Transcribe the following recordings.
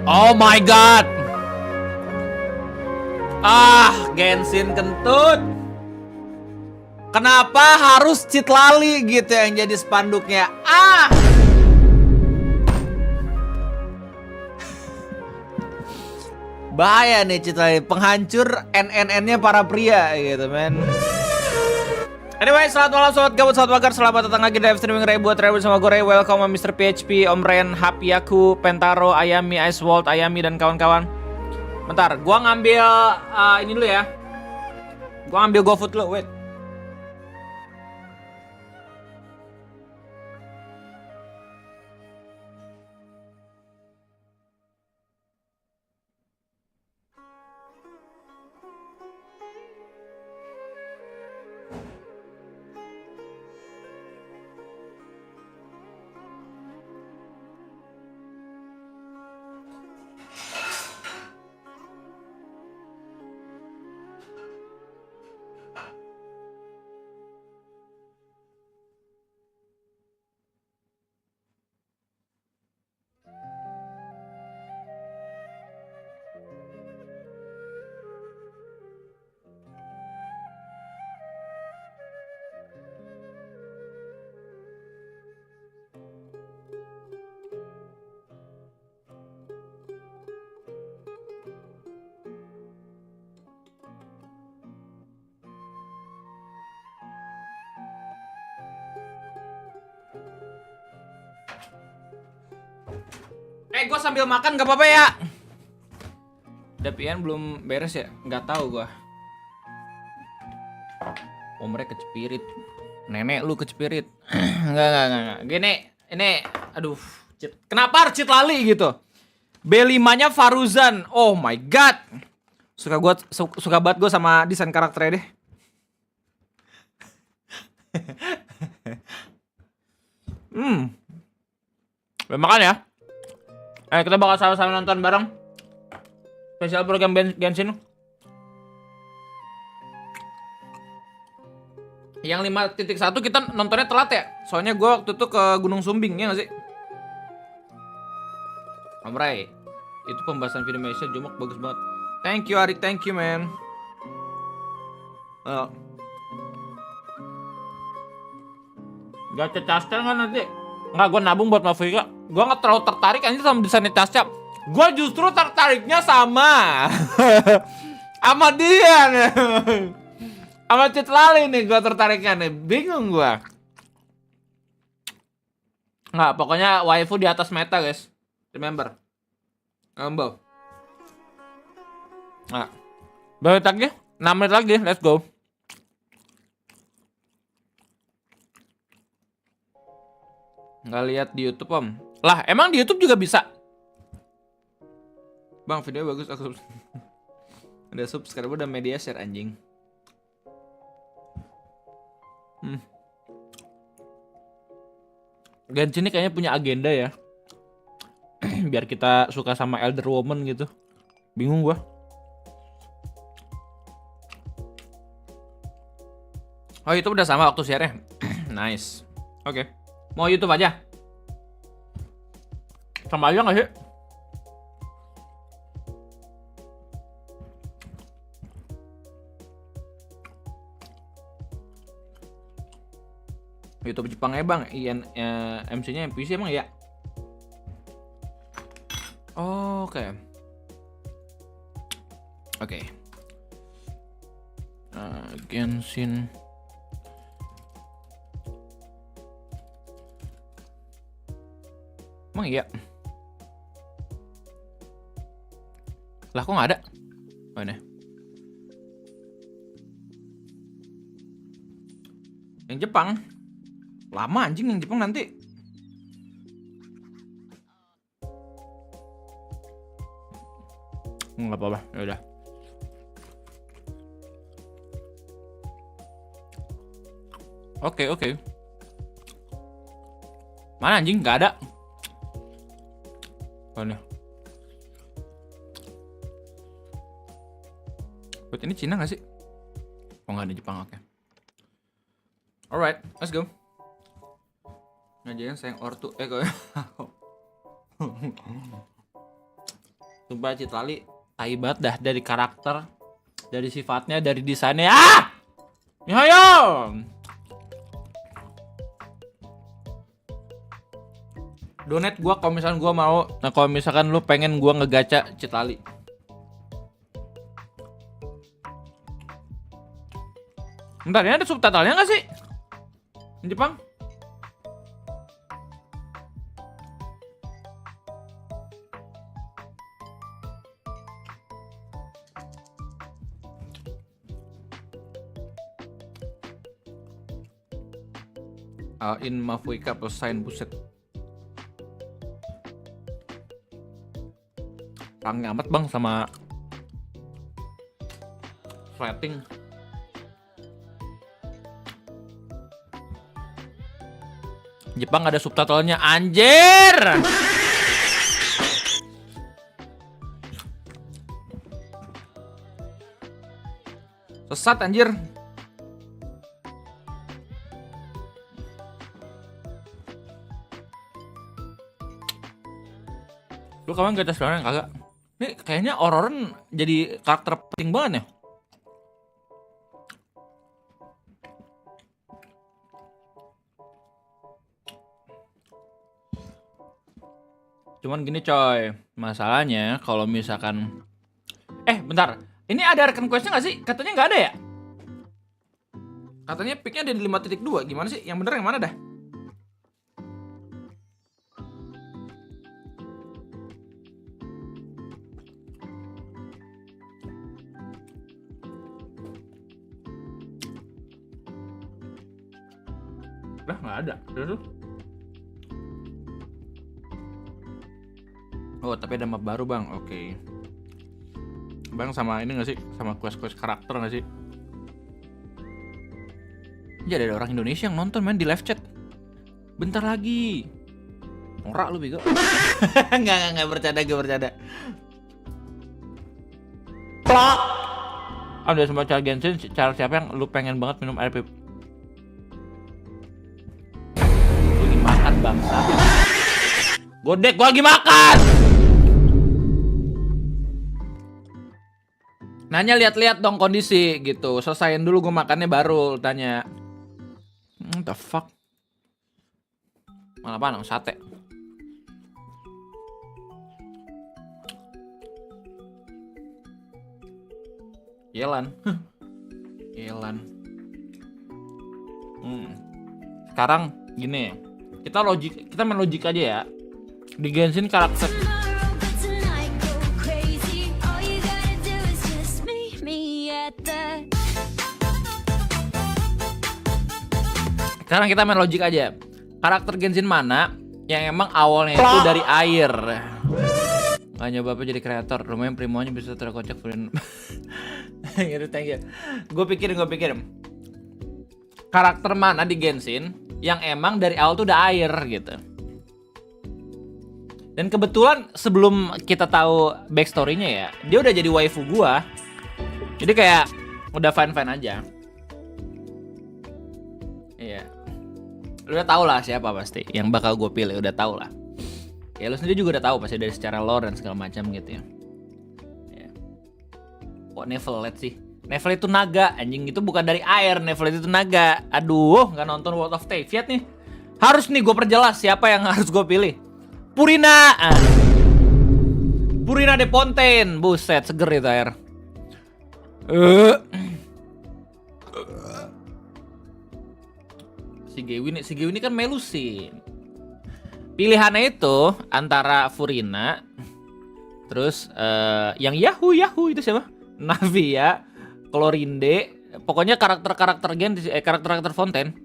Oh my god. Ah, Genshin kentut. Kenapa harus cheat lali gitu yang jadi spanduknya? Ah. Bahaya nih cheat lali, penghancur NNN-nya para pria gitu, men. Anyway, selamat malam sobat gabut, selamat makan, selamat datang lagi di livestreaming Ray buat Ray bersama gue Ray. Welcome Mr. PHP, Om Ren, Hapiaku, Pentaro, Ayami, Iceworld, Ayami dan kawan-kawan. Bentar, gua ngambil ini dulu ya. Gua ngambil GoFood dulu, wait. Gue sambil makan gak apa-apa ya. Dapian belum beres ya? Gak tahu gue. Oh mereka kecepirit. Nenek lu kecepirit. Enggak. Gini, ini aduh, cheat. Kenapa harus cheat lali gitu? B5-nya Faruzan. Oh my god. Suka banget gue sama desain karakternya deh. Makan ya. Kita bakal sama-sama nonton bareng spesial program Genshin. Yang 5.1 kita nontonnya telat ya. Soalnya gue waktu itu ke Gunung Sumbing, ya gak sih? Alright. Itu pembahasan video Malaysia Jumak bagus banget. Thank you Arik, thank you man. Gacha Castel kan nanti. Enggak, gue nabung buat Mafika. Gue gak terlalu tertarik aja sama desainnya Castel. Gue justru tertariknya sama sama dia nih. Sama cheat lali nih gue tertariknya nih. Bingung gue. Nggak, pokoknya waifu di atas meta guys. Remember. Ngambau. Nah, berapa menit lagi? 6 menit lagi, let's go. Nggak lihat di YouTube om. Lah, emang di YouTube juga bisa? Bang, video bagus aku udah subscribe, udah media share anjing. Genshin ini kayaknya punya agenda ya. Biar kita suka sama Elder Woman gitu. Bingung gua. Oh, YouTube udah sama waktu share-nya. Nice. Oke. Mau YouTube aja? Sama aja gak sih? YouTube Jepang ya bang, MC-nya NPC emang ya? Oh, oke. Oke. Genshin. Emang iya? Lah kok nggak ada? Mana? Yang Jepang? Lama anjing yang Jepang nanti. Nggak apa-apa, ya udah. Oke. Mana anjing? Nggak ada. Mana? Buat ini Cina nggak sih? Oh nggak ada Jepang, oke. Alright, let's go. Ngajarin sayang ortu. Sumpah Citlali tai banget dah, dari karakter, dari sifatnya, dari desainnya. Ah! Ya ayo. Donate gua kalau misalkan gua mau. Nah, kalau misalkan lu pengen gua ngegacha Citlali. Bentar, ini ada subtitlenya nggak sih? Di Jepang? In Mafuika plus sign buset. Kangen amat bang sama rating. Jepang ada subtitlenya, anjir. Sesat anjir. Lu kapan gak tes sekarang kagak? Ini kayaknya Ororon jadi karakter penting banget ya. Cuman gini coy, masalahnya kalau misalkan bentar, ini ada rekan questnya nggak sih? Katanya nggak ada ya? Katanya picknya ada di 5.2, gimana sih? Yang bener yang mana dah? Lah nggak ada, tuh. Oh tapi ada map baru bang, oke. Bang sama ini nggak sih, sama quest-quest karakter nggak sih? Jadi ada orang Indonesia yang nonton main di live chat. Bentar lagi. Norak lu bego. Nggak bercanda, gue bercanda. Plak. Ada semua cara genshin, cara siapa yang lu pengen banget minum air pip? Gue lagi makan bangsa. Godek, gue lagi makan. Nanya lihat-lihat dong kondisi gitu. Selesain dulu gue makannya baru tanya. What the fuck? Malah apa? Sate. Yelan. Yelan. Sekarang gini. Kita main logik aja ya. Di Genshin karakter Sekarang kita main logik aja. Karakter Genshin mana yang emang awalnya itu dari air? Gak nyoba apa jadi kreator. Lumayan primonya bisa terkocak friend. Gitu, thank you. Gue pikirin. Karakter mana di Genshin yang emang dari awal tuh udah air gitu. Dan kebetulan sebelum kita tahu backstory-nya ya, dia udah jadi waifu gua. Jadi kayak udah fine-fine aja. Iya. Lu udah tau lah siapa pasti yang bakal gue pilih, udah tau lah. Ya lu sendiri juga udah tahu pasti dari secara lore dan segala macam gitu ya. Ya. Kok Nevelet sih? Nevelet itu naga, anjing, itu bukan dari air, Nevelet itu naga. Aduh, nggak nonton World of Teyfiat nih. Harus nih gue perjelas siapa yang harus gue pilih. Purina. Purina de Fontaine. Buset, seger itu air. Si Gewini kan melusin. Pilihannya itu antara Furina, terus yang Yahoo itu siapa? Navia, Chlorinde, pokoknya karakter Fontaine.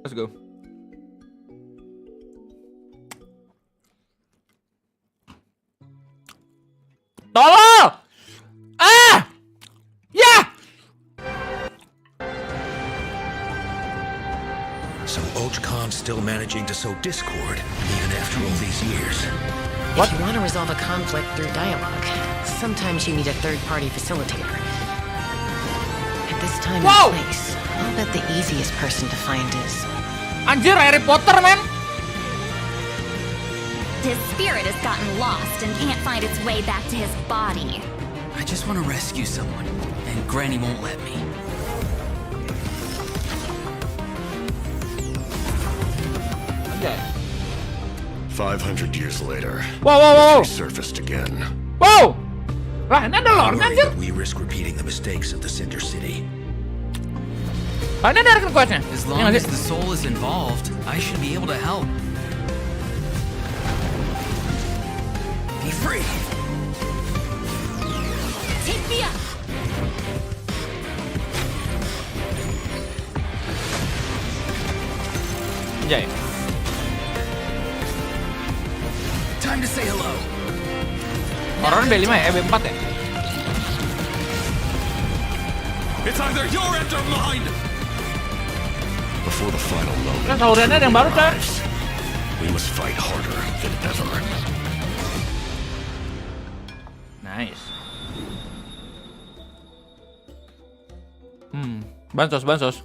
Let's go. Tolong! Ya! So Ochcon's still managing to sow discord even after all these years. What? If you want to resolve a conflict through dialogue, sometimes you need a third-party facilitator. At this time and place, I'll bet the easiest person to find is... Anjir, Harry Potter, men! His spirit has gotten lost and can't find its way back to his body. I just want to rescue someone, and Granny won't let me. Okay. 500 years later, Wow. surfaced again. Wow. Lah, ini ada lore Worry anjir. that we risk repeating the mistakes of the Cinder City. Ah, ini ada questnya. As long as the soul is involved, I should be able to help. Be free! Take me up! Anjay. Time to say hello. Orang B5 ya? B4 ya? It's either your end or mine! Before the final moment, Kan salurannya ada yang baru coy. we must fight harder than ever. Nice. Bansos.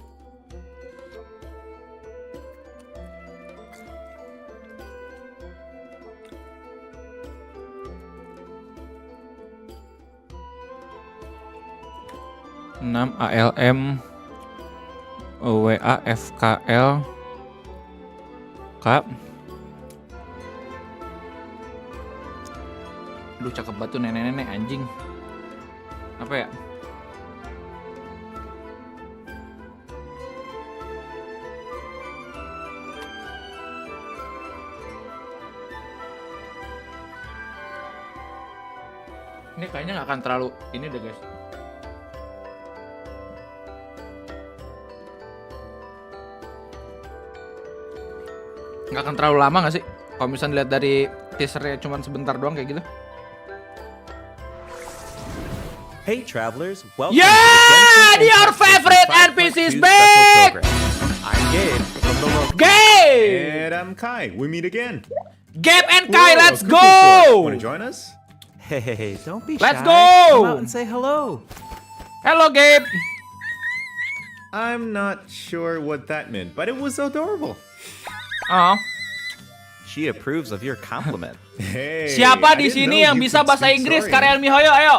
6 ALM WA FKL Kap. Aduh cakep banget tuh nenek-nenek anjing. Apa ya? Ini kayaknya nggak akan terlalu ini deh guys. Nggak akan terlalu lama nggak sih? Kalau misalnya lihat dari teasernya cuma sebentar doang kayak gitu. Hey travelers, welcome Yeah! to the Your favorite NPC is back! I'm Gabe from the local. Gabe! And I'm Kai. We meet again. Gabe and Kai, Whoa, let's Cuckoo Sword. Want to go! join us? Hey, don't be Let's shy. go! Come out and say hello. Hello Gabe! I'm not sure what that meant, but it was adorable. Oh. She approves of your compliment. Hey, Siapa I di didn't sini know yang you bisa could bahasa speak Inggris? Saurian. Karyan Mihoyo, ayo.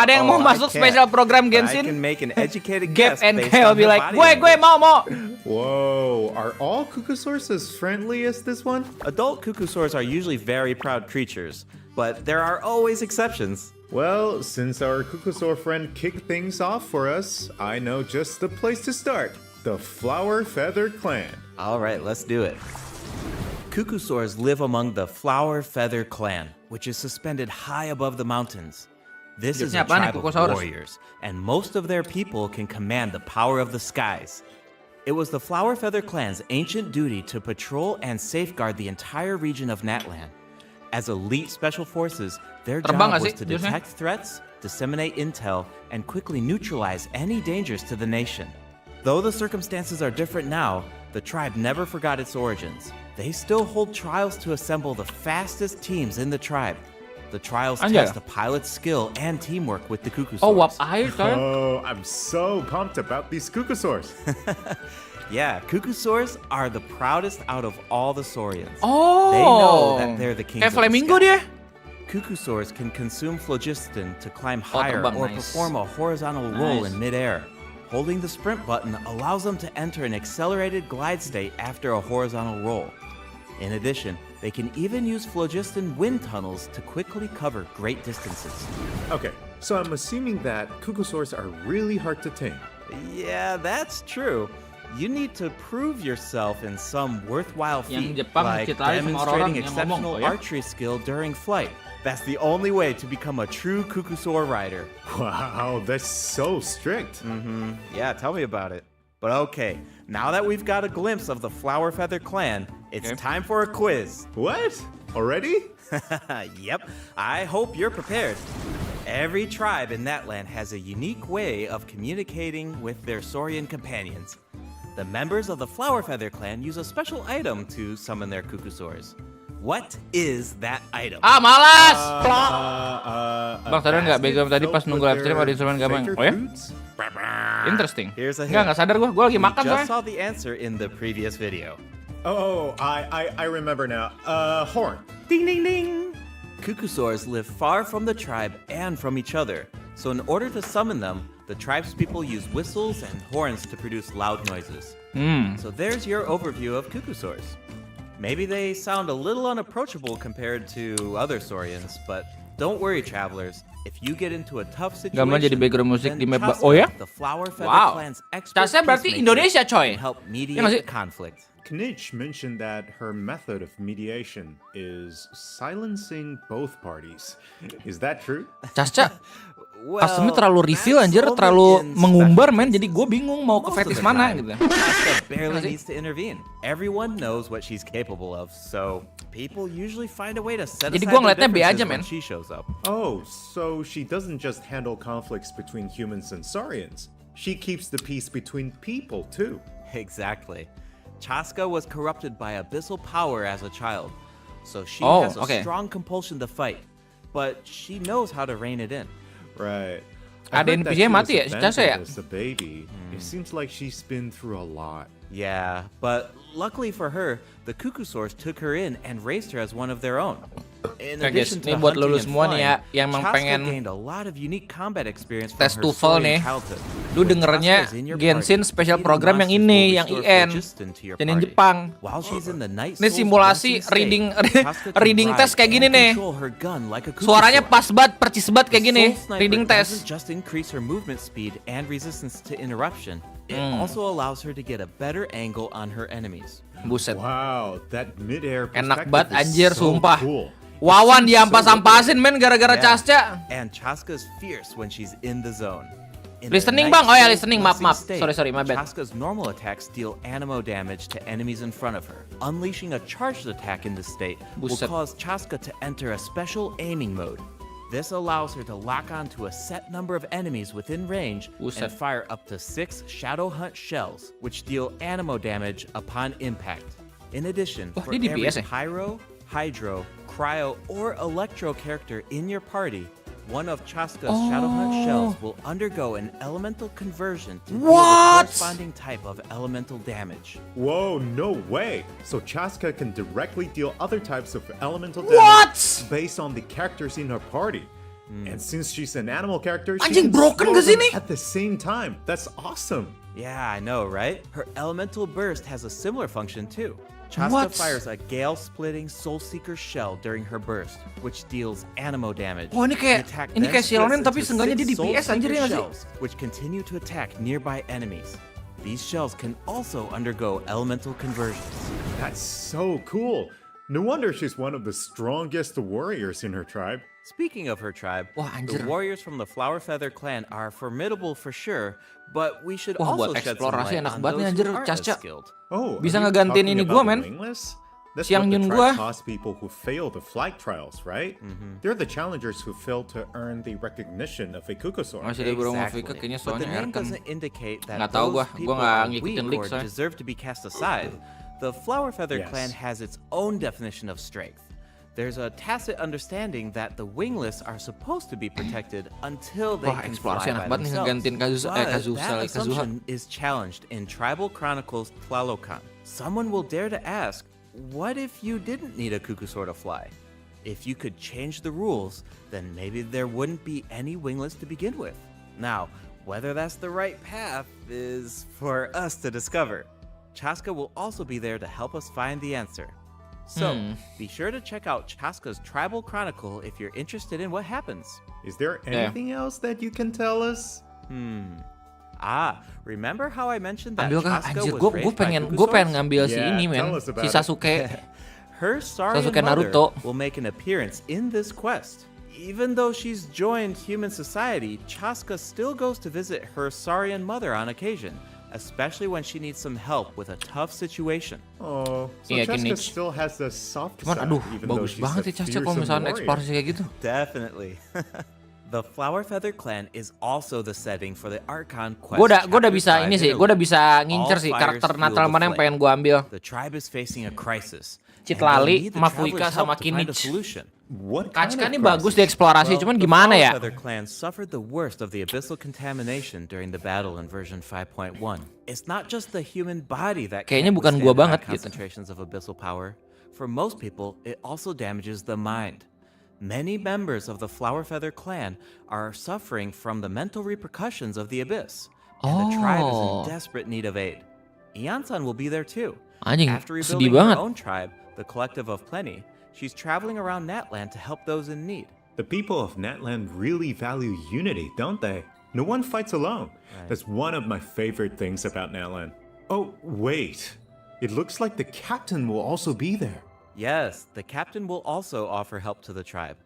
Ada yang mau Oh, I masuk can't, spesial program but I Genshin? can make an educated Gabe guess and based Kai will on be her like, body gue language. mau. Whoa, are all Cuckoosaurs as friendly as this one? Adult cuckoosaurs are usually very proud creatures, but there are always exceptions. Well, since our Cuckoosaur friend kicked things off for us, I know just the place to start. The Flower Feather Clan. All right, let's do it. Cuckoosaurs live among the Flower Feather Clan, which is suspended high above the mountains. This is a Hidupnya apaan nih, tribe of Cuckoosaurus? warriors, and most of their people can command the power of the skies. It was the Flower Feather Clan's ancient duty to patrol and safeguard the entire region of Natland. As elite special forces, their Terbang nggak job was sih to jurusnya? detect threats, disseminate intel, and quickly neutralize any dangers to the nation. Though the circumstances are different now, the tribe never forgot its origins. They still hold trials to assemble the fastest teams in the tribe. The trials Anjay. test a pilot's skill and teamwork with the Cuckoosaurs. Oh, wap air coy. Oh, I'm so pumped about these Cuckoosaurs. Yeah, Cuckoosaurs are the proudest out of all the Saurians. Oh. They know that they're the kings Kayak of the flamingo sky. dia. Cuckoosaurs can consume phlogiston to climb higher terbang, or nice. perform a horizontal roll Nice. in midair. Holding the sprint button allows them to enter an accelerated glide state after a horizontal roll. In addition, they can even use phlogiston wind tunnels to quickly cover great distances. Okay, so I'm assuming that Cuckoosaurs are really hard to tame. Yeah, that's true. You need to prove yourself in some worthwhile Yang feat, Jepang like diceritain sama orang-orang demonstrating yang exceptional ngomong, oh ya? archery skill during flight. That's the only way to become a true Cuckoosaur rider. Wow, that's so strict. Yeah, tell me about it. But okay, now that we've got a glimpse of the Flower Feather Clan, it's Okay. time for a quiz. What? Already? Yep, I hope you're prepared. Every tribe in that land has a unique way of communicating with their Saurian companions. The members of the Flower Feather Clan use a special item to summon their Cuckoosaurs. What is that item? Ah, malas. Bang, sadar nggak, Begam tadi pas nunggu live stream ada instrumen gamang. Oh ya? Interesting. Here's a Nggak sadar gue lagi You makan just soalnya. saw the answer in the previous video. Oh, I remember now. Horn. Ding ding ding! Kukusaurs live far from the tribe and from each other, so in order to summon them, the tribe's people use whistles and horns to produce loud noises. So there's your overview of Kukusaurs. Maybe they sound a little unapproachable compared to other Saurians, but don't worry, travelers. If you get into a tough situation, Gamelan jadi background musik di map. Chaska, Oh ya? the Flower Feather Wow. Clan's expert Chasnya berarti peacemaker, Indonesia, coy. can help Iya nggak mediate sih? the conflict. Knitch mentioned that her method of mediation is silencing both parties. Is that true? Casca customnya terlalu reveal anjir, terlalu mengumbar men, jadi gue bingung mau ke fetish mana gitu. Chaska barely needs to intervene. Everyone knows what she's capable of, so people usually find a way to set Jadi aside gua their ngeliatnya B aja, differences when men. she shows up. Oh, so she doesn't just handle conflicts between humans and Saurians. She keeps the peace between people too. Exactly. Chaska was corrupted by abyssal power as a child, so she Oh, has a okay. strong compulsion to fight, but she knows how to rein it in. Right. Ada NPC-nya mati ya, Chasa ya? As a baby, it seems like she's been through a lot. Yeah, but luckily for her, the Kukusaurs took her in and raised her as one of their own. In Nah, guys, addition ini to buat hunting lu and semua nih ya, flying, yang emang Chaska pengen gained a lot of unique combat experience from tes her TOEFL Saurian nih. childhood. Lu dengernya When Chaska's in your Genshin party, special eating program yang monsters ini, will yang restore IN, phlogiston to your dan yang party. Jepang. While she's in the Night Ini Soul's simulasi resting state, reading Chaska can reading ride test kayak gini and nih. control her gun like a Suaranya Kukusaur. pas banget, percis banget kayak The gini. Soul Sniper Reading doesn't test. just increase her movement speed and resistance to interruption, it also allows her to get a better angle on her enemies. Buset. Wow, that mid-air Enak perspective banget is anjir, so sumpah. cool. Wawan It seems so diampas-ampasin men gara-gara Yeah. Casca. And Chaska's fierce when she's in the zone. In Listening, the Bang. Oh ya, Night listening. Soul's Maaf. state, Sorry, my bad. Chaska's normal attacks deal animo damage to enemies in front of her. Unleashing a charged attack in this state will Buset. cause Chaska to enter a special aiming mode. This allows her to lock onto a set number of enemies within range Buset. and fire up to 6 Shadow Hunt shells, which deal animo damage upon impact. In addition, Wah, for dia every DPS ya? pyro, hydro, cryo, or electro character in your party, one of Chaska's Shadow Hunt shells will undergo an elemental conversion to deal with What? corresponding type of elemental damage. Whoa, no way! So Chaska can directly deal other types of elemental damage What? based on the characters in her party. And since she's an animal character, she Anjing, can broken slow gak sih them nih? at the same time. That's awesome. Yeah, I know, right? Her elemental burst has a similar function too. Chaska What? fires a gale-splitting Soul Seeker shell during her burst, which deals animo damage. Oh, ini kayak- The attack ini then kayak splits Silonen, into tapi seenggaknya dia 6 Soul DPS anjir, Seeker ya nggak sih? shells, which continue to attack nearby enemies. These shells can also undergo elemental conversions. That's so cool. No wonder she's one of the strongest warriors in her tribe. Speaking of her tribe, Wah, the anjir. warriors from the Flower Feather clan are formidable for sure, but we should Wah, also buat shed some eksplorasi light enak on banget nih, those anjir, who aren't as Caca. skilled. Oh, Bisa are you ngegantiin talking ini about gua, the men. wingless? That's Si yang what the nyun tribe gua. costs people who fail the flight trials, right? They're the challengers who fail to earn the recognition of a Kukusaur. Masih dia belum mau Exactly. Vika kayaknya But the soalnya name Erkan. doesn't indicate that Nggak tahu those gua people nggak are ngikutin weak leak or soalnya. deserve to be cast aside. The Flower Feather Yes. clan has its own definition of strength. There's a tacit understanding that the wingless are supposed to be protected until they Wah, can eksplorasi fly enak by banget nih themselves. ngegantiin Kazuha But lagi, that Kazuha. assumption is challenged in Tribal Chronicles Tlalocan. Someone will dare to ask, what if you didn't need a Kukusaur to fly? If you could change the rules, then maybe there wouldn't be any wingless to begin with. Now, whether that's the right path is for us to discover. Chaska will also be there to help us find the answer. So, be sure to check out Chaska's Tribal Chronicle if you're interested in what happens. Is there anything else that you can tell us? Remember how I mentioned that Ambil kah? Chaska Anjir, was gue raised by pengen Kukusaurs? ngambil si Yeah, ini men, tell us about si it. Sasuke. Her Saurian Sasuke mother Naruto. will make an appearance in this quest. Even though she's joined human society, Chaska still goes to visit her Saurian mother on occasion, especially when she needs some help with a tough situation. Oh, so Iya, Chaska gini. still has a soft Cuman side, aduh, even though bagus she's banget a sih Casca kalau fearsome misalnya warrior. eksplorasi kayak gitu. Definitely. The Flower Feather clan is also the setting for the Archon quest. Gue udah chapters bisa 5 ini sih, and gue udah 11. bisa ngincer All sih fires karakter fuel Natal the mana yang flame. pengen gue ambil. The tribe is facing a crisis. Citlali, and they'll need the Mafuika, travelers' sama help to find a Kinich. solution. What Kacka kind of nih bagus crisis? dieksplorasi, cuman the gimana Flower ya? Feather clan suffered the worst of the abyssal contamination during the battle in version 5.1. It's not just the human body that Kayaknya can't bukan withstand gua high banget gitu. concentrations of abyssal power, For most people, it also damages the mind. Many members of the Flower Feather clan are suffering from the mental repercussions of the abyss, and the tribe is in desperate need of aid. Ian-san will be there too. Anjing, After sedih rebuilding her banget. own tribe, the Collective of Plenty, she's traveling around Natland to help those in need. The people of Natland really value unity, don't they? No one fights alone. That's one of my favorite things about Natland. Oh, wait. It looks like the captain will also be there. Yes, the captain will also offer help to the tribe.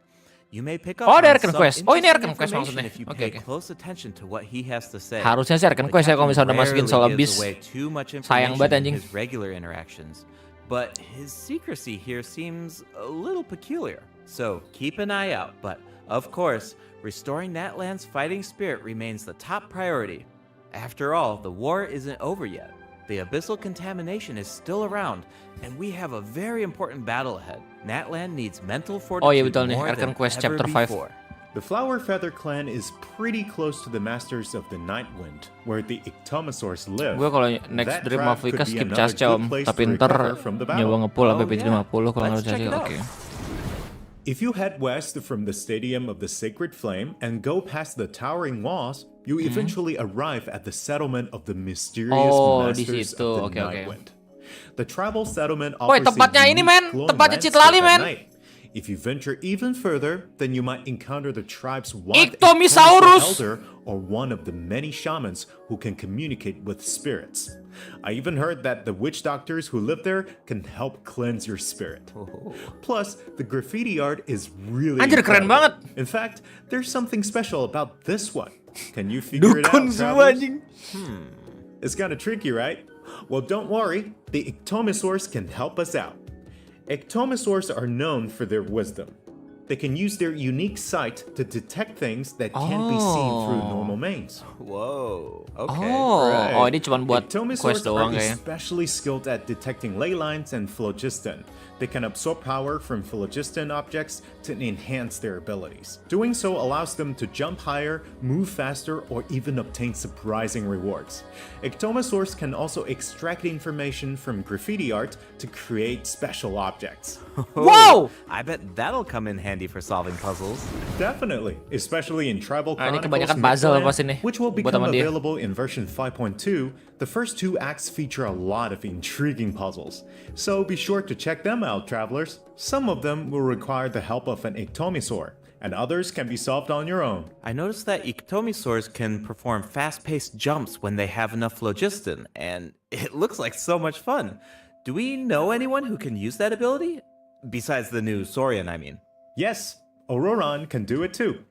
You may pick up Oh, ada on Archon some quest. Oh, ini interesting Archon quest information maksudnya. if you Oke, pay oke. close attention to what he has to say. Harusnya sih Archon The quest ya kalau misalnya udah captain masukin soal rarely abyss. gives away too much Sayang information banget, in anjing. his regular interactions, but his secrecy here seems a little peculiar. So keep an eye out. But of course, restoring Natland's fighting spirit remains the top priority. After all, the war isn't over yet. The abyssal contamination is still around, and we have a very important battle ahead. Natland needs mental fortitude Oh iya betul nih, more Archon than quest ever chapter 5. before. The Flower Feather clan is pretty close to the Masters of the Night Wind, where the Ictomosaurs live. Gue kalau next That dream tribe Afrika could be skip another Casca good om. place Tapi to ntar recover from the battle. nyoba nge-pull sampai Oh, PT 50 kalau Let's nggak check sih. it out. Oke. If you head west from the Stadium of the Sacred Flame and go past the towering walls, you eventually arrive at the settlement of the mysterious Oh, di Masters situ. of the Oke, Night oke. Wind. The tribal settlement Woi, offers a tempatnya ini, unique men. glowing Tempatnya landscape Citlali, at men. night. If you venture even further, then you might encounter the tribe's wild Ictomisaurus! elder or one of the many shamans who can communicate with spirits. I even heard that the witch doctors who live there can help cleanse your spirit. Plus, the graffiti art is really Anjir, keren incredible. banget. In fact, there's something special about this one. Can you figure it out, Dukun semua travelers? anjing. It's kind of tricky, right? Well, don't worry. The Ictomosaurs can help us out. Ictomosaurs are known for their wisdom. They can use their unique sight to detect things that can't be seen through normal means. Whoa. Okay. Oh, oh ini cuma buat Ictomosaurs quest doang are kayaknya. especially skilled at detecting ley lines and phlogiston. They can absorb power from phlogiston objects to enhance their abilities. Doing so allows them to jump higher, move faster, or even obtain surprising rewards. Ictomosaurs can also extract information from graffiti art to create special objects. Wow! I bet that'll come in handy for solving puzzles. Definitely, especially in Tribal Ah, ini Chronicles kebanyakan puzzle Mid-Land, pas ini, which will buat become sama dia. available in version 5.2. The first two acts feature a lot of intriguing puzzles, so be sure to check them out, travelers. Some of them will require the help of an Ictomosaur, and others can be solved on your own. I noticed that Ictomosaurs can perform fast-paced jumps when they have enough phlogiston, and it looks like so much fun. Do we know anyone who can use that ability? Besides the new Saurian, I mean. Yes, Auroron can do it too.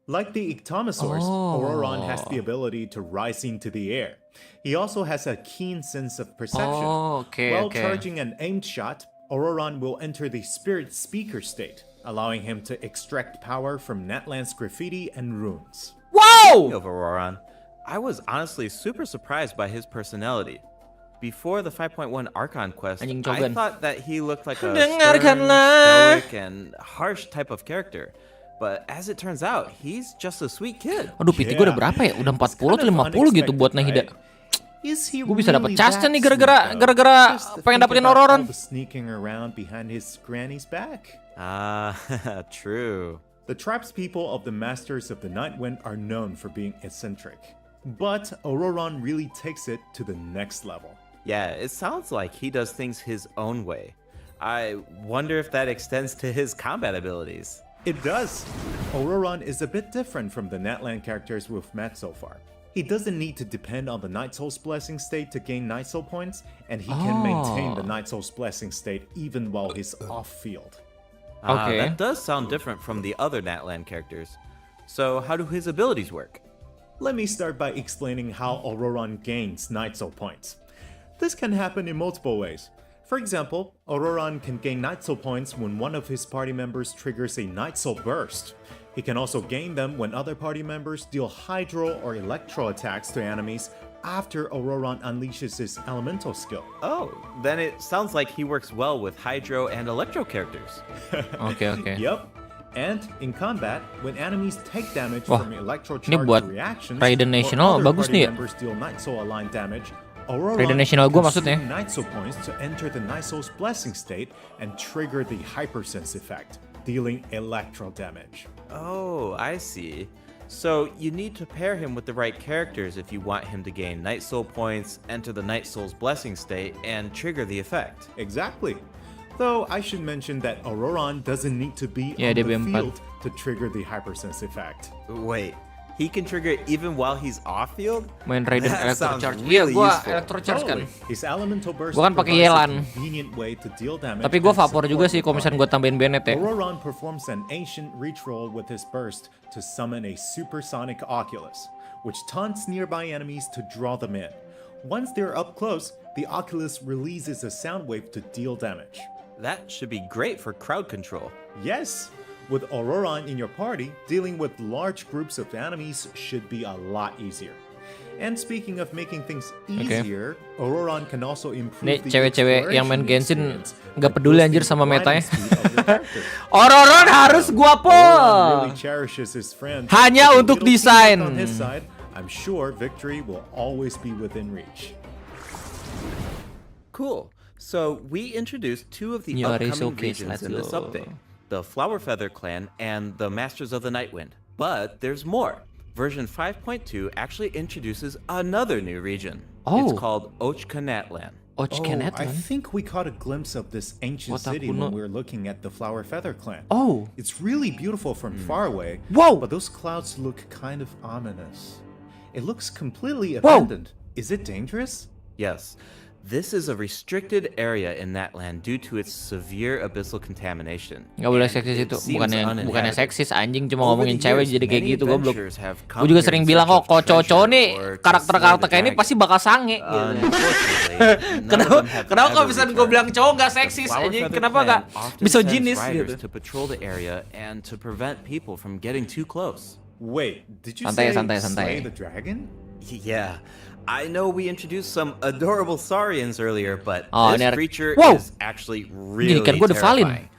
Like the Ictomosaurs, Auroron has the ability to rise into the air. He also has a keen sense of perception. While charging an aimed shot, Auroron will enter the spirit speaker state, allowing him to extract power from Natland's graffiti and runes. Wow! Of Auroron, I was honestly super surprised by his personality. Before the 5.1 Archon quest, Anjing I cogan. thought that he looked like a stern, Dengarkanlah. stoic, and harsh type of character. But as it turns out, he's just a sweet kid. Aduh, PT gue udah berapa ya? Udah 40 atau 50 gitu buat Nahida. Gue bisa dapat chestnya nih gara-gara pengen dapetin Auroron. Sneaking around behind his granny's back. Ah, true. The tribe's people of the Masters of the Night Wind are known for being eccentric. But Auroron really takes it to the next level. Yeah, it sounds like he does things his own way. I wonder if that extends to his combat abilities. It does. Auroron is a bit different from the Natland characters we've met so far. He doesn't need to depend on the Night Soul's Blessing state to gain Night Soul points, and he can maintain the Night Soul's Blessing state even while he's off-field. Okay. That does sound different from the other Natland characters. So how do his abilities work? Let me start by explaining how Auroron gains Night Soul points. This can happen in multiple ways. For example, Auroron can gain Night Soul points when one of his party members triggers a Night Soul burst. He can also gain them when other party members deal Hydro or Electro attacks to enemies after Auroron unleashes his elemental skill. Oh, then it sounds like he works well with Hydro and Electro characters. Okay. Yep. And in combat, when enemies take damage Wah, from Electro ini charge buat reactions, Raiden or National other bagus party nih ya. members deal Night Soul aligned damage, Auroran Raiden nasional gua consume maksudnya. Nightsoul points to enter the Nightsoul's blessing state and trigger the hypersense effect, dealing electro damage. Oh, I see. So you need to pair him with the right characters if you want him to gain Night Soul points, enter the Night Soul's blessing state, and trigger the effect. Exactly. Though I should mention that Auroran doesn't need to be Yeah, on the DB4. field to trigger the hypersense effect. Wait, he can trigger it even while he's off field? Main Raiden That Electro sounds Charge. Iya, really gua useful. Electro Charge kan. His elemental burst Gua kan pakai provides a Yelan. convenient way to deal damage. Tapi gua and vapor juga support sih the kalau misalnya party. gua tambahin Bennett ya. Auroran performs an ancient reach roll with his burst to summon a supersonic Oculus, which taunts nearby enemies to draw them in. Once they're up close, the Oculus releases a sound wave to deal damage. That should be great for crowd control. Yes, with Auroran in your party, dealing with large groups of enemies should be a lot easier. And speaking of making things easier, Auroran can also improve Nih the cewek-cewek yang main exploration Genshin experience nggak by peduli anjir boosting sama the meta ya. riding speed of the character. Auroran harus gua po. Auroran really cherishes his friends. Hanya With a untuk little desain. teamwork on his side, I'm sure victory will always be within reach. Cool. So we introduced two of the Nyari upcoming showcase, regions let's in this go. update. The Flower Feather Clan and the Masters of the Nightwind. But there's more. Version 5.2 actually introduces another new region. Oh. It's called Ochkanatlan. Ochkanatlan. I think we caught a glimpse of this ancient Kota city kuno. when we were looking at the Flower Feather Clan. Oh. It's really beautiful from far away. Whoa. But those clouds look kind of ominous. It looks completely Whoa. abandoned. Is it dangerous? Yes. This is a restricted area in that land due to its severe abyssal contamination. Nggak boleh And seksis it itu. seems Bukannya uninhabited. seksis anjing, cuma Over ngomongin the cewek years, jadi kayak many gitu goblok. adventurers have come Gue juga here sering in bilang search kok of kalau cowok-cowok treasure nih or to karakter-karakter slay the kayak ini dragon. pasti bakal sange gitu. Unfortunately, none Kenapa of them have kenapa ever kalau misalnya gue returned. bilang cowok nggak The seksis Flower anjing? Feather Kenapa Clan nggak often misoginis sends riders gitu? to patrol the area and to prevent people from getting too close. Wait, did you Santai, say santai, slay santai. the dragon? Yeah, I know we introduced some adorable saurians earlier, but Oh, this ini ada- creature Wow! is actually really kan gua defalin. terrifying.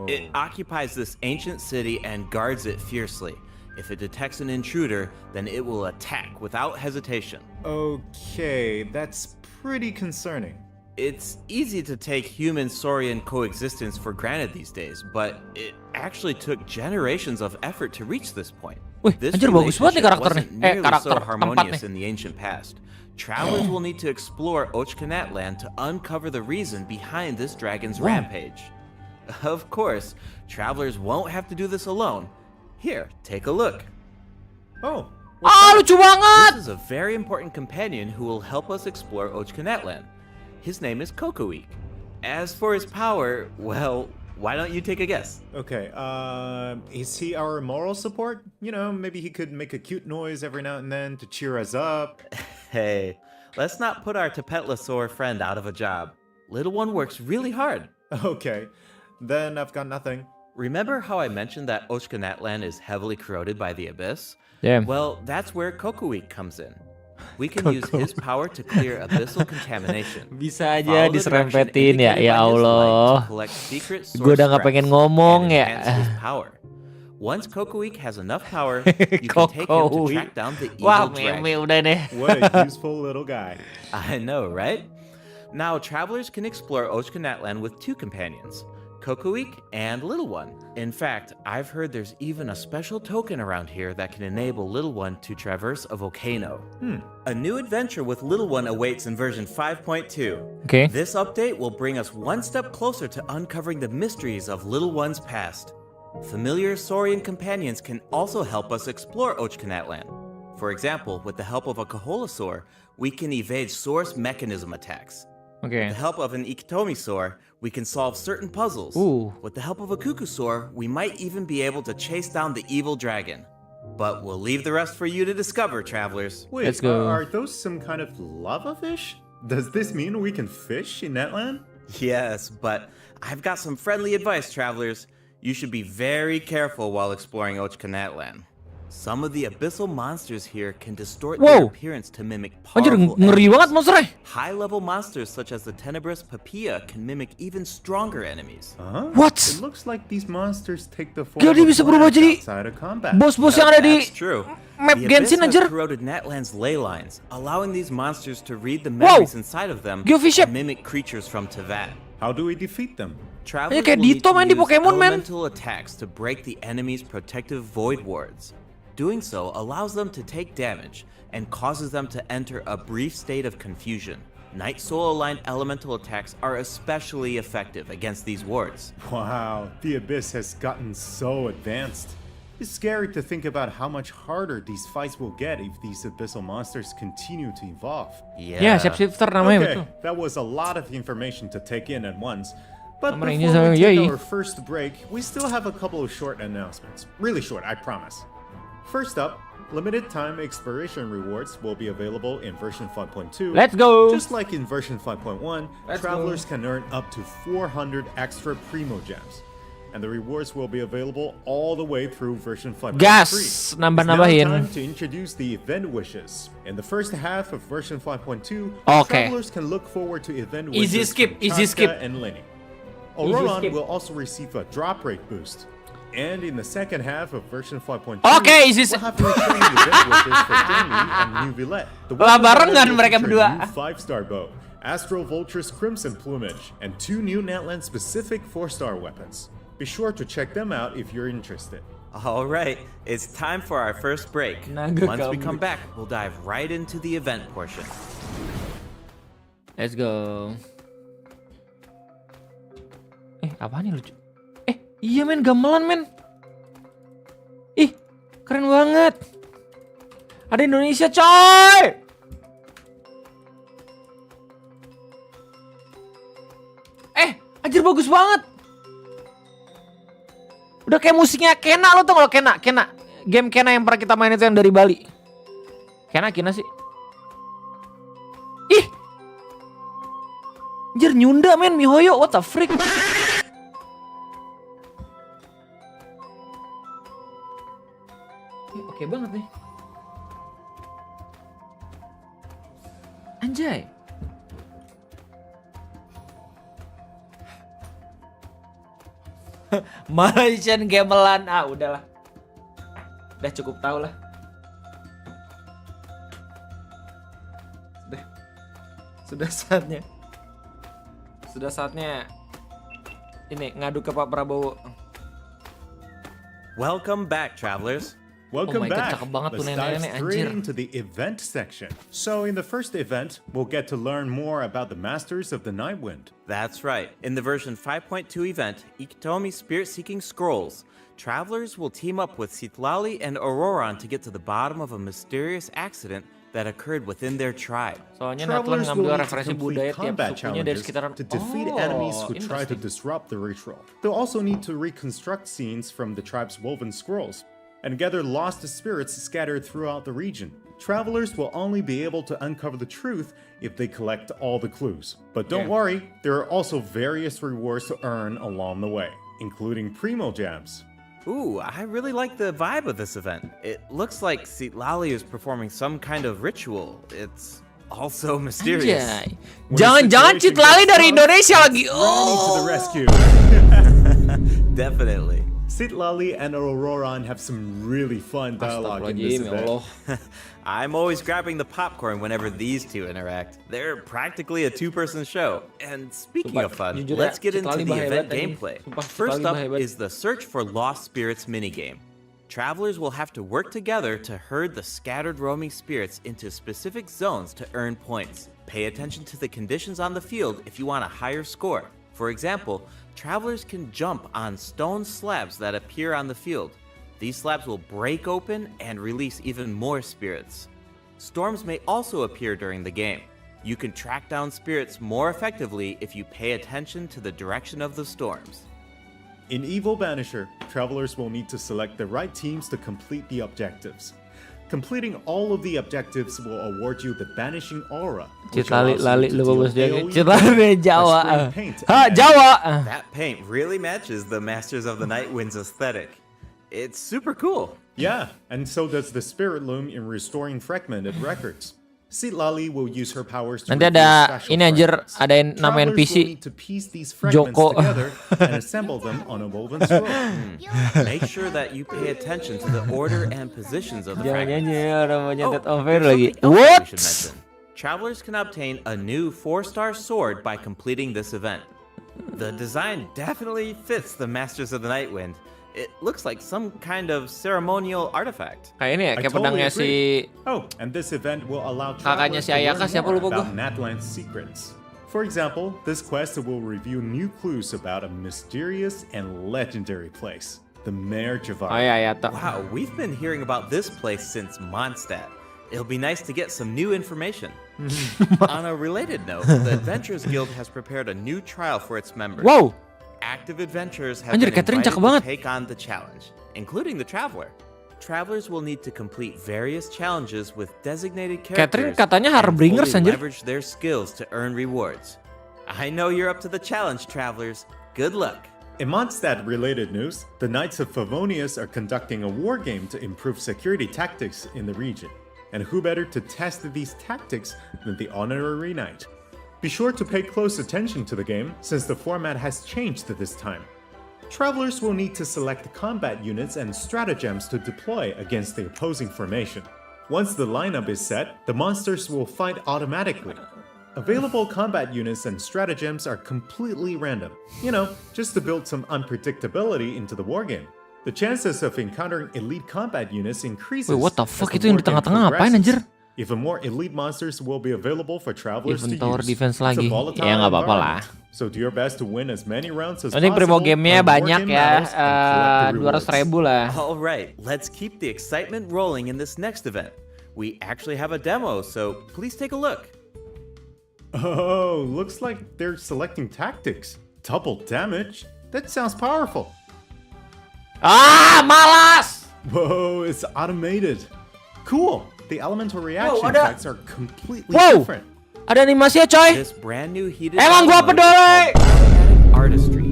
It occupies this ancient city and guards it fiercely. If it detects an intruder, then it will attack without hesitation. Okay, that's pretty concerning. It's easy to take human-saurian coexistence for granted these days, but it actually took generations of effort to reach this point. Wih, This anjir bagus banget nih relationship karakter nih. wasn't nearly Karakter so harmonious tempatnya. in the ancient past. Travelers will need to explore Ochkanatlan to uncover the reason behind this dragon's Wow. rampage. Of course, travelers won't have to do this alone. Here, take a look. Oh, Ah, lucu banget. This is a very important companion who will help us explore Ochkanatlan. His name is Kokoweek. As for his power, well, why don't you take a guess? okay. Is he our moral support? You know, maybe he could make a cute noise every now and then to cheer us up. Hey, let's not put our Tapetlasaur friend out of a job. Little one works really hard. Okay, then I've got nothing. Remember how I mentioned that Ochkanatlan is heavily corroded by the abyss? Damn. Well, that's where Kokoweek comes in. We can use his power to clear abyssal contamination. Bisa aja Follow the diserempetin direction ya, indicated ya by his light Allah. to collect secret Gue source udah nggak scraps pengen ngomong and ya. enhance his power. Once Kokoweek has enough power, you can take him to Kokoweek. track down the Wah, evil dragon. meme udah deh. What a useful little guy. I know, right? Now, travelers can explore Ochkanatlan with two companions, Kokoweek and Little One. In fact, I've heard there's even a special token around here that can enable Little One to traverse a volcano. A new adventure with Little One awaits in version 5.2. Okay. This update will bring us one step closer to uncovering the mysteries of Little One's past. Familiar Saurian companions can also help us explore Ochkanatlan. For example, with the help of a Kaholasaur, we can evade source mechanism attacks. Oke. With the help of an Ikitomisaur, we can solve certain puzzles. Ooh. With the help of a Kukusaur, we might even be able to chase down the evil dragon. But we'll leave the rest for you to discover, travelers. Wait, Let's go. are those some kind of lava fish? Does this mean we can fish in that land? Yes, but I've got some friendly advice, travelers. You should be very careful while exploring Ochkanatlan. Some of the abyssal monsters here can distort Wow. their appearance to mimic Anjir, powerful ngeri enemies. banget monsternya. High-level monsters such as the tenebrous papilla can mimic even stronger enemies. What? It looks like these monsters take the form Gila, dia of bisa berubah plants jadi outside of combat. bos-bos yang ada di That's true. map The Genshin, Abyss has anjir. corroded Natlan's ley lines, allowing these monsters to read the Wow. memories inside of them Geofish ship. and mimic creatures from Tevat. How do we defeat them? Travelers kayak will need Dito to main di use Pokemon, man. elemental attacks to break the enemy's protective void wards. Doing so allows them to take damage and causes them to enter a brief state of confusion. Night Soul aligned elemental attacks are especially effective against these wards. Wow, the Abyss has gotten so advanced. It's scary to think about how much harder these fights will get if these abyssal monsters continue to evolve. Ya, shapeshifter namanya Okay, betul. that was a lot of information to take in at once. But Nomor ini before we sama take Yoi. our first break, we still have a couple of short announcements. Really short, I promise. First up, limited time expiration rewards will be available in version 5.2. Let's go. Just like in version 5.1, travelers can earn up to 400 extra primo gems. And the rewards will be available all the way through version 5.3. Gas, It's nambah-nambahin. now time to introduce the event wishes. In the first half of version 5.2, Okay. travelers can look forward to event Easy wishes skip, from easy Chaska skip. and Lenny. Auroran skip. will also receive a drop rate boost. And in the second half of version 5.2, Okay, easy we'll have returning event wishes for Stanley and New Villette. The Lah, wishes barengan will mereka feature berdua. a new 5-star bow, Astral Vulture's Crimson Plumage, and 2 new Natland-specific 4-star weapons. Be sure to check them out if you're interested. All right, it's time for our first break. Naga Once we kamu. come back, we'll dive right into the event portion. Let's go. Apaan nih lucu? Iya men, gamelan men. Ih, keren banget. Ada Indonesia coy. Anjir bagus banget. Udah kayak musiknya Kena, lo tau gak lo Kena? Game Kena yang pernah kita main itu yang dari Bali. Kena sih. Ih. Anjir nyunda men, mihoyo, what the freak. Oke banget nih. Anjay. Malaysian gamelan. Udahlah. Udah cukup tahu lah. Sudah saatnya ini ngadu ke Pak Prabowo. Welcome back, travelers. Welcome my God, back. cakep banget tuh Let's dive nenek-nenek, straight anjir. into the event section. So in the first event, we'll get to learn more about the Masters of the Nightwind. That's right. In the version 5.2 event, Ikitomi Spirit-Seeking Scrolls, travelers will team up with Citlali and Auroran to get to the bottom of a mysterious accident that occurred within their tribe. Soalnya Natlan Travelers will ngambil need to referensi complete budaya tiap combat sukunya dari challenges sekitaran. to defeat enemies who try to interesting. disrupt the ritual. They'll also need to reconstruct scenes from the tribe's woven scrolls and gather lost spirits scattered throughout the region. Travelers will only be able to uncover the truth if they collect all the clues. But don't Yeah. worry, there are also various rewards to earn along the way, including primo gems. Ooh, I really like the vibe of this event. It looks like Citlali is performing some kind of ritual. It's also mysterious. Anjay. When the Jangan-jangan situation Citlali gets dari tough, Indonesia lagi. Granny to the rescue. Definitely. Citlali and Auroran have some really fun dialogue in this Astagfirullahaladzim, ya event. Allah. I'm always grabbing the popcorn whenever these two interact. They're practically a two-person show. And speaking Sumpah, of fun, jujur ya, let's get into Citlali the bahaya event banget ini. gameplay. Sumpah, First Citlali up bahaya banget. is the Search for Lost Spirits minigame. Travelers will have to work together to herd the scattered roaming spirits into specific zones to earn points. Pay attention to the conditions on the field if you want a higher score. For example, travelers can jump on stone slabs that appear on the field. These slabs will break open and release even more spirits. Storms may also appear during the game. You can track down spirits more effectively if you pay attention to the direction of the storms. In Evil Banisher, travelers will need to select the right teams to complete the objectives. Completing all of the objectives will award you the Banishing Aura, which Citlali allows lali you to lu deal bagus dia. AoE Citlali damage by Jawa. spraying paint Ha, and Jawa. That paint really matches the Masters of the Nightwind's aesthetic. It's super cool. Yeah, and so does the Spirit Loom in restoring fragmented records. Lali will use her powers to Nanti reveal ada special ini anjir, fragments. ada yang nama Travelers NPC will need to piece these fragments Joko. together and assemble them on a woven scroll. Make sure that you pay attention to the order and positions of the Jangan fragments. nyanyi orang mau nyantet Oh, over there's lagi. something else that we What? should mention. Travelers can obtain a new 4-star sword by completing this event. The design definitely fits the Masters of the Nightwind. It looks like some kind of ceremonial artifact. Kayak ini ya, I kayak totally pedangnya agree. si Oh, and this event will allow Kakaknya travelers si to Ayaka, learn siapa more lupa gua? about Natland's secrets. For example, this quest will reveal new clues about a mysterious and legendary place, the Mare Javar. Oh iya ya, toh. Wow, we've been hearing about this place since Mondstadt. It'll be nice to get some new information. On a related note, the Adventurers Guild has prepared a new trial for its members. Wow. Active adventurers have Anjir, been Catherine invited cakep to banget. take on the challenge, including the Traveler. Travelers will need to complete various challenges with designated Catherine characters katanya and Harbingers, fully anjir. leverage their skills to earn rewards. I know you're up to the challenge, Travelers. Good luck. In Mondstadt-related news, the Knights of Favonius are conducting a war game to improve security tactics in the region. And who better to test these tactics than the honorary knight? Be sure to pay close attention to the game, since the format has changed this time. Travelers will need to select combat units and stratagems to deploy against the opposing formation. Once the lineup is set, the monsters will fight automatically. Available combat units and stratagems are completely random, just to build some unpredictability into the wargame. The chances of encountering elite combat units increases. Wait, what the as fuck, the itu yang di wargame tengah-tengah ngapain, progresses. anjir? Even more elite monsters will be available for travelers Even to tower use. defense It's a lagi. volatile Ya, nggak apa-apa environment. So do your best to win as many rounds as Nanti primo possible, gamenya earn banyak wargame ya, medals, and collect the rewards. 200.000 lah. All right, let's keep the excitement rolling in this next event. We actually have a demo, so please take a look. Oh, looks like they're selecting tactics. Double damage? That sounds powerful. Ah, malas! Whoa, it's automated. Cool. The elemental reaction ada- effects are completely Wow. different. Ada animasinya, coy. This brand new heated Emang gua battle mode is peduli! called Automatic Artistry.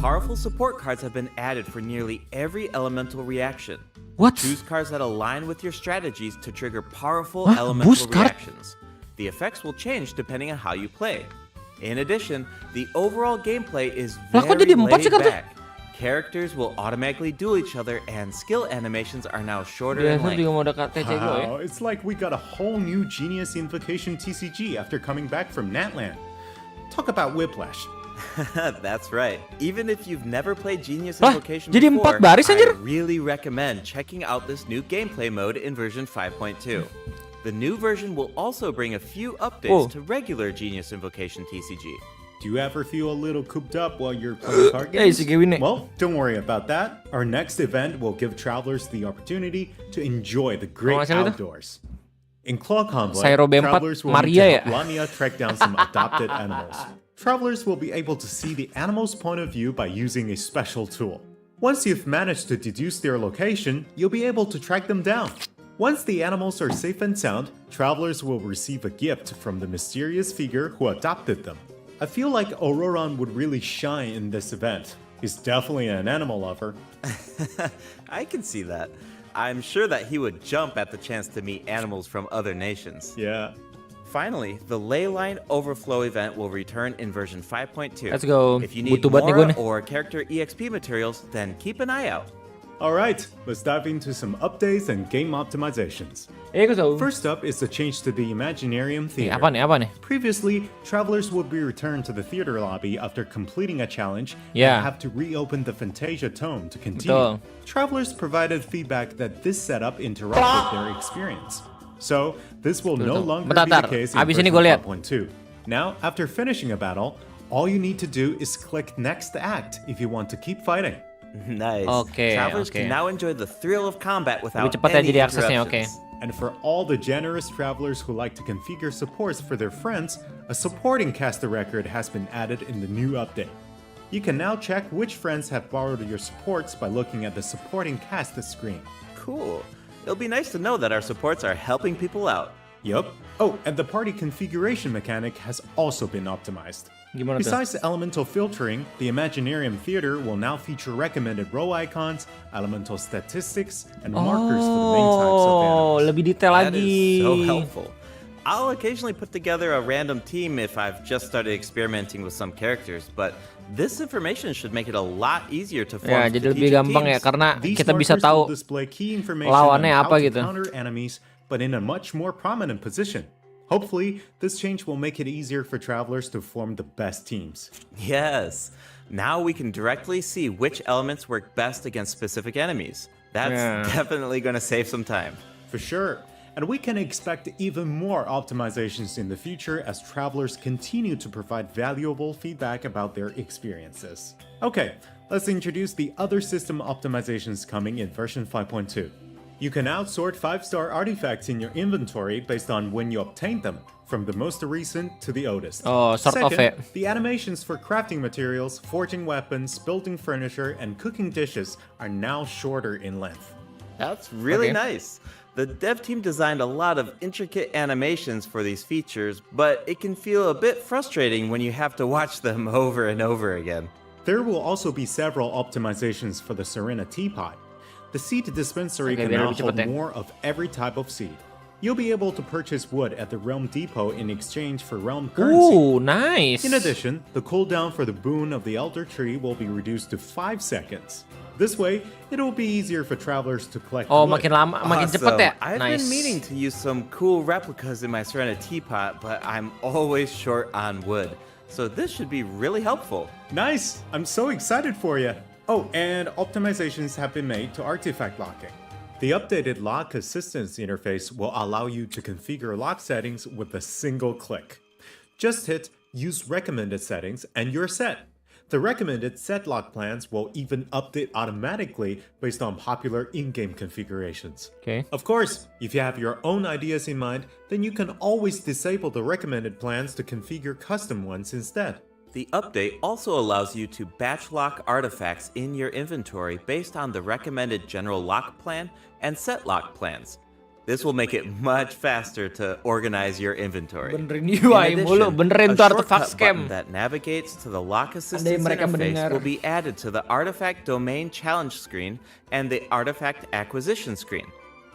Powerful support cards have been added for nearly every elemental reaction. What? Choose cards that align with your strategies to trigger powerful Hah? elemental Boost card? reactions. The effects will change depending on how you play. In addition, the overall gameplay is Lah, kok very jadi 4 sih laid kartu? back. Characters will automatically duel each other, and skill animations are now shorter in Biasa juga length. mau dekat TC gue ya. Wow, it's like we got a whole new Genius Invocation TCG after coming back from Natland. Talk about whiplash. That's right. Even if you've never played Genius Lah, Invocation jadi before, 4 baris, anjir? I really recommend checking out this new gameplay mode in version 5.2. The new version will also bring a few updates Oh. to regular Genius Invocation TCG. Do you ever feel a little cooped up while you're playing card Hey, games? si Kevin nih. Well, don't worry about that. Our next event will give travelers the opportunity to enjoy the great Apa masalah itu? outdoors. In Claw Combat, Sairo B4 travelers will Maria need to ya? help Lamia track down some adopted animals. Travelers will be able to see the animal's point of view by using a special tool. Once you've managed to deduce their location, you'll be able to track them down. Once the animals are safe and sound, travelers will receive a gift from the mysterious figure who adopted them. I feel like Auroran would really shine in this event. He's definitely an animal lover. I can see that. I'm sure that he would jump at the chance to meet animals from other nations. Yeah. Finally, the Leyline Overflow event will return in version 5.2. Let's go. If you need Butuh banget nih Mora gue nih. or character EXP materials, then keep an eye out. Alright, let's dive into some updates and game optimizations. Go. First up is the change to the Imaginarium Nih, Theater. apa nih? Previously, travelers would be returned to the theater lobby after completing a challenge Yeah. and have to reopen the Fantasia Tome to continue. Betul. Travelers provided feedback that this setup interrupted their experience. So, this will no Betul. longer Bentar, be the case in abis ini version gue lihat. 5.2. Now, after finishing a battle, all you need to do is click Next Act if you want to keep fighting. Nice. Okay, Travelers okay. can now enjoy the thrill of combat without Lebih cepat ya any jadi aksesnya, oke. interruptions. And for all the generous travelers who like to configure supports for their friends, a supporting caster record has been added in the new update. You can now check which friends have borrowed your supports by looking at the supporting cast screen. Cool. It'll be nice to know that our supports are helping people out. Yup. Oh, and the party configuration mechanic has also been optimized. Gimana tuh? Besides the elemental filtering, the Imaginarium Theater will now feature recommended row icons, elemental statistics, and markers for the main types of Oh, animals. lebih detail That lagi. is so helpful. I'll occasionally put together a random team if I've just started experimenting with some characters, but this information should make it a lot easier to form Ya, jadi lebih strategic gampang ya teams. karena These kita bisa markers tahu will display key information lawannya on apa how to gitu. counter enemies, but in a much more prominent position. Hopefully, this change will make it easier for travelers to form the best teams. Yes. Now we can directly see which elements work best against specific enemies. That's definitely going to save some time. For sure. And we can expect even more optimizations in the future as travelers continue to provide valuable feedback about their experiences. Okay, let's introduce the other system optimizations coming in version 5.2. You can now sort 5-star artifacts in your inventory based on when you obtained them, from the most recent to the oldest. Oh, sort of Second, it. the animations for crafting materials, forging weapons, building furniture, and cooking dishes are now shorter in length. That's really Okay. nice. The dev team designed a lot of intricate animations for these features, but it can feel a bit frustrating when you have to watch them over and over again. There will also be several optimizations for the Serena teapot. The seed dispensary Okay, can biar now lebih hold cepet ya. more of every type of seed. You'll be able to purchase wood at the Realm Depot in exchange for Realm currency. Nice. In addition, the cooldown for the boon of the Elder Tree will be reduced to 5 seconds. This way, it will be easier for travelers to collect Oh, wood. makin lama, makin cepet ya. I've Nice. been meaning to use some cool replicas in my Serena teapot, but I'm always short on wood. So this should be really helpful. Nice! I'm so excited for you! Oh, and optimizations have been made to artifact locking. The updated lock assistance interface will allow you to configure lock settings with a single click. Just hit Use Recommended Settings and you're set. The recommended set lock plans will even update automatically based on popular in-game configurations. Okay. Of course, if you have your own ideas in mind, then you can always disable the recommended plans to configure custom ones instead. The update also allows you to batch lock artifacts in your inventory based on the recommended general lock plan and set lock plans. This will make it much faster to organize your inventory. Benerin UI mulu, benerin a tuh artifact shortcut scam. button that navigates to the lock Andai assistance mereka interface mendengar. will be added to the artifact domain challenge screen and the artifact acquisition screen.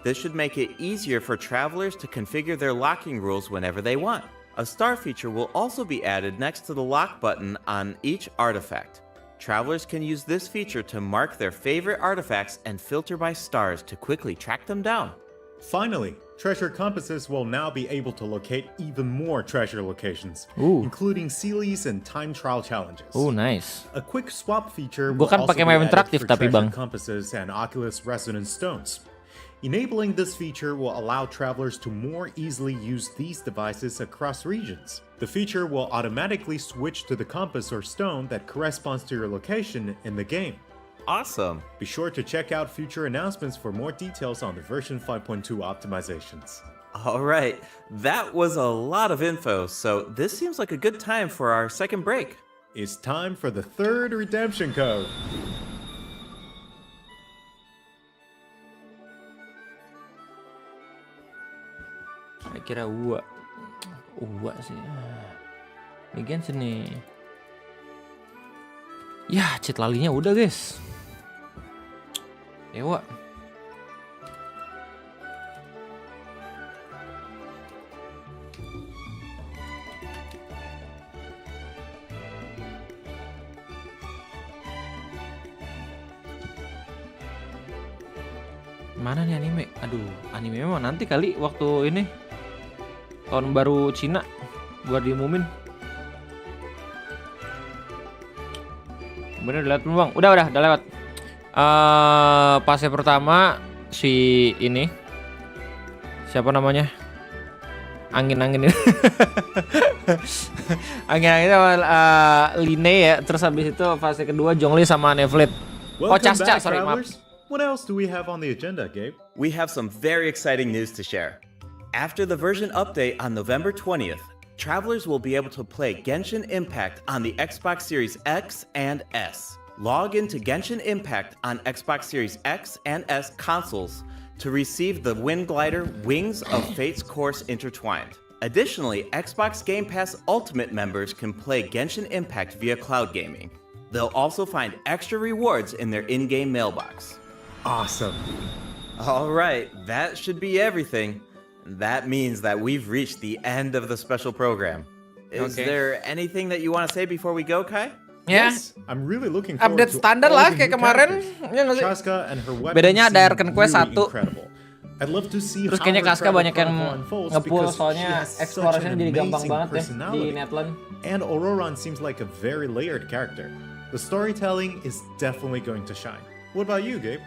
This should make it easier for travelers to configure their locking rules whenever they want. A star feature will also be added next to the lock button on each artifact. Travelers can use this feature to mark their favorite artifacts and filter by stars to quickly track them down. Finally, treasure compasses will now be able to locate even more treasure locations, Ooh. including Sealies and time trial challenges. Oh, nice. A quick swap feature Gua will kan also pakai be map added interaktif for tapi, treasure Bang. compasses and Oculus Resonance stones. Enabling this feature will allow travelers to more easily use these devices across regions. The feature will automatically switch to the compass or stone that corresponds to your location in the game. Awesome! Be sure to check out future announcements for more details on the version 5.2 optimizations. Alright, that was a lot of info, so this seems like a good time for our second break. It's time for the third redemption code. Saya kira uang sih. Ini genshin nih. Ya, cheat lalinya udah guys. Dewa. Mana nih anime? Aduh, anime mah nanti kali waktu ini tahun baru Cina buat diumumin. Bener udah lewat belum bang? Udah lewat. Fase pertama si ini siapa namanya? Angin ini. Angin sama Line ya. Terus habis itu fase kedua Zhongli sama Nevlet. Welcome back, sorry maaf. travelers. What else do we have on the agenda, Gabe? We have some very exciting news to share. After the version update on November 20th, travelers will be able to play Genshin Impact on the Xbox Series X and S. Log into Genshin Impact on Xbox Series X and S consoles to receive the Wind Glider Wings of Fate's Course Intertwined. Additionally, Xbox Game Pass Ultimate members can play Genshin Impact via cloud gaming. They'll also find extra rewards in their in-game mailbox. Awesome. Alright, that should be everything. That means that we've reached the end of the special program. Is Okay. there anything that you want to say before we go, Kai? Ya, Yes, I'm really looking forward update to standar all lah the kayak new kemarin. characters. Ya nggak sih? Chaska and her weapons Bedanya ada seem Archon Quest really 1. incredible. I'd love to see Terus how kayaknya her Kaska travel banyak yang chronicle unfolds nge-pull because she soalnya has such explorasinya an jadi gampang amazing banget ya di personality. Netland. And Auroran seems like a very layered character. The storytelling is definitely going to shine. What about you, Gabe?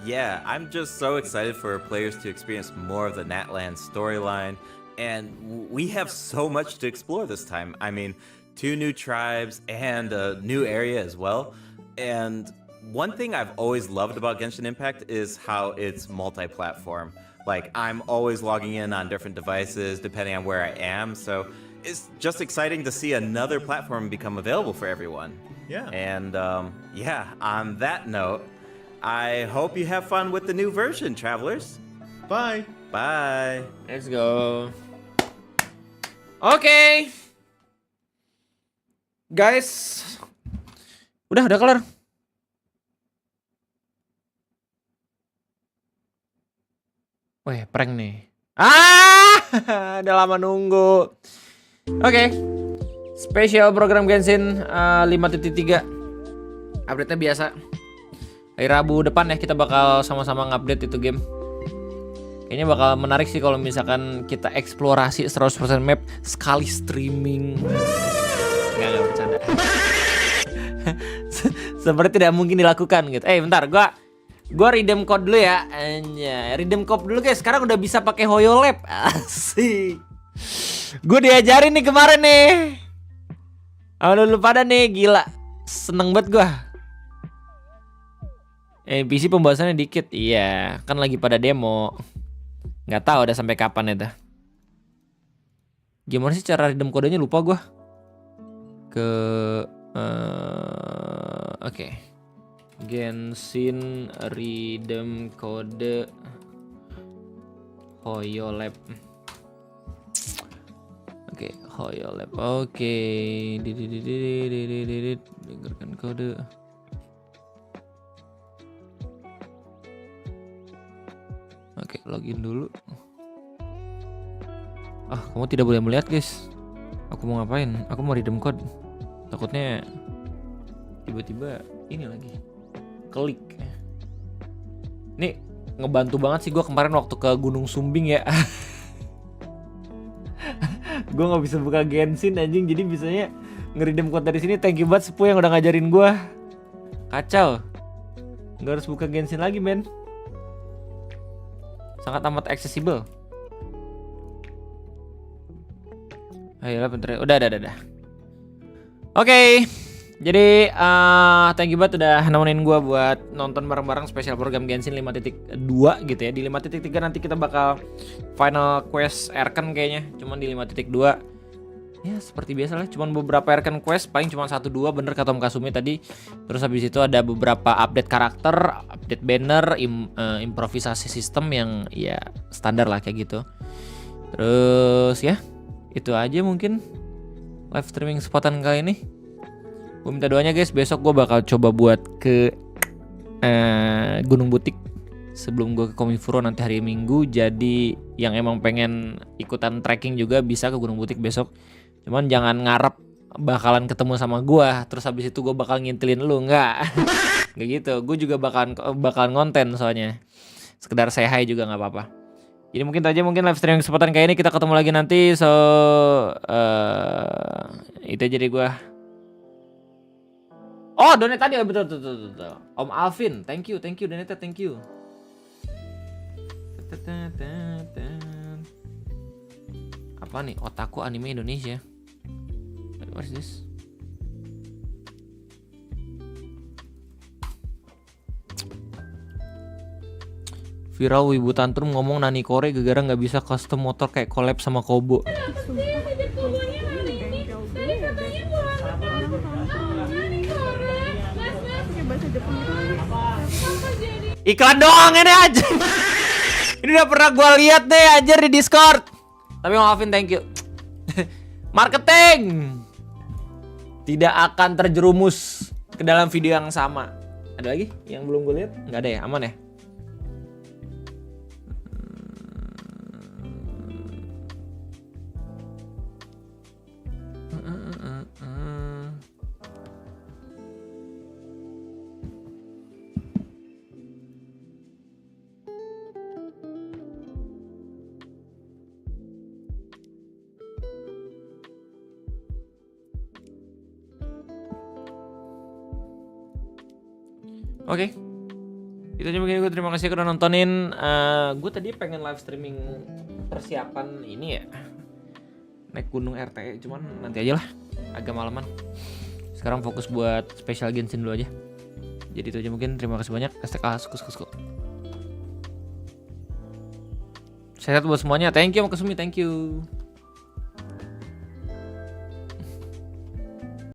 Yeah, I'm just so excited for players to experience more of the Natland storyline. And we have so much to explore this time. I mean, 2 new tribes and a new area as well. And one thing I've always loved about Genshin Impact is how it's multi-platform. Like, I'm always logging in on different devices depending on where I am. So it's just exciting to see another platform become available for everyone. Yeah. And yeah, on that note, I hope you have fun with the new version, travelers. Bye. Bye. Let's go. Oke. Guys. Udah kelar. Weh, prank nih. Udah lama nunggu. Oke. Spesial program Genshin 5.3. Update-nya biasa. Hari Rabu depan ya kita bakal sama-sama ngupdate itu game. Kayaknya bakal menarik sih kalau misalkan kita eksplorasi 100% map sekali streaming. Enggak bercanda. Seperti tidak mungkin dilakukan gitu. Bentar, gua redeem code dulu ya. Redeem code dulu guys. Sekarang udah bisa pakai Hoyolab. Asik. Gue diajarin nih kemarin nih. Lu pada nih gila. Seneng banget gua. PC pembahasannya dikit. Iya, kan lagi pada demo. Nggak tahu udah sampai kapan itu. Gimana sih cara redeem kodenya, lupa gua. Oke. Genshin redeem kode Hoyolab. Oke, Hoyolab. Oke. Dengarkan kode. Oke, login dulu. Kamu tidak boleh melihat, guys. Aku mau ngapain? Aku mau redeem code. Takutnya tiba-tiba ini lagi. Klik. Nih, ngebantu banget sih gue kemarin waktu ke Gunung Sumbing ya. Gue nggak bisa buka Genshin anjing, jadi bisanya nge-redeem code dari sini. Thank you banget Sepuh yang udah ngajarin gue. Kacau. Nggak harus buka Genshin lagi, men. Sangat amat accessible. Ayolah bentar. Udah. Oke. Jadi thank you banget udah nemenin gue buat nonton bareng-bareng spesial program Genshin 5.2 gitu ya. Di 5.3 nanti kita bakal final quest archon kayaknya. Cuman di 5.2 ya seperti biasa lah, cuman beberapa archon quest, paling cuma 1-2 bener kata Om Kasumi tadi. Terus habis itu ada beberapa update karakter, update banner, improvisasi sistem yang ya standar lah kayak gitu. Terus ya itu aja mungkin live streaming kesempatan kali ini. Gue minta doanya guys, besok gue bakal coba buat ke Gunung Butik sebelum gue ke Komifuro nanti hari Minggu. Jadi yang emang pengen ikutan trekking juga bisa ke Gunung Butik besok. Cuman jangan ngarep bakalan ketemu sama gua terus habis itu gua bakal ngintilin lu, enggak. Enggak gitu. Gua juga bakalan ngonten soalnya. Sekedar say hi juga enggak apa-apa. Jadi mungkin aja live streaming kesempatan kayak ini kita ketemu lagi nanti. So itu aja deh gua. Oh, donate tadi betul. Om Alvin, thank you donate, thank you. Apa nih? Otaku anime Indonesia. What is this? Viral wibu tantrum ngomong Nani Kore gara-gara nggak bisa custom motor kayak collab sama Kobo. Iklan doang ini aja. Ini udah pernah gue lihat deh aja di Discord. Tapi maafin, thank you. Marketing tidak akan terjerumus ke dalam video yang sama. Ada lagi yang belum gue lihat? Nggak ada ya, aman ya? Oke, itu aja mungkin gue. Terima kasih udah nontonin. Gue tadi pengen live streaming persiapan ini ya, naik gunung RT, cuman nanti aja lah, agak malaman. Sekarang fokus buat special genshin dulu aja. Jadi itu aja mungkin. Terima kasih banyak. STK suku. Sehat buat semuanya. Thank you Makasumi, thank you.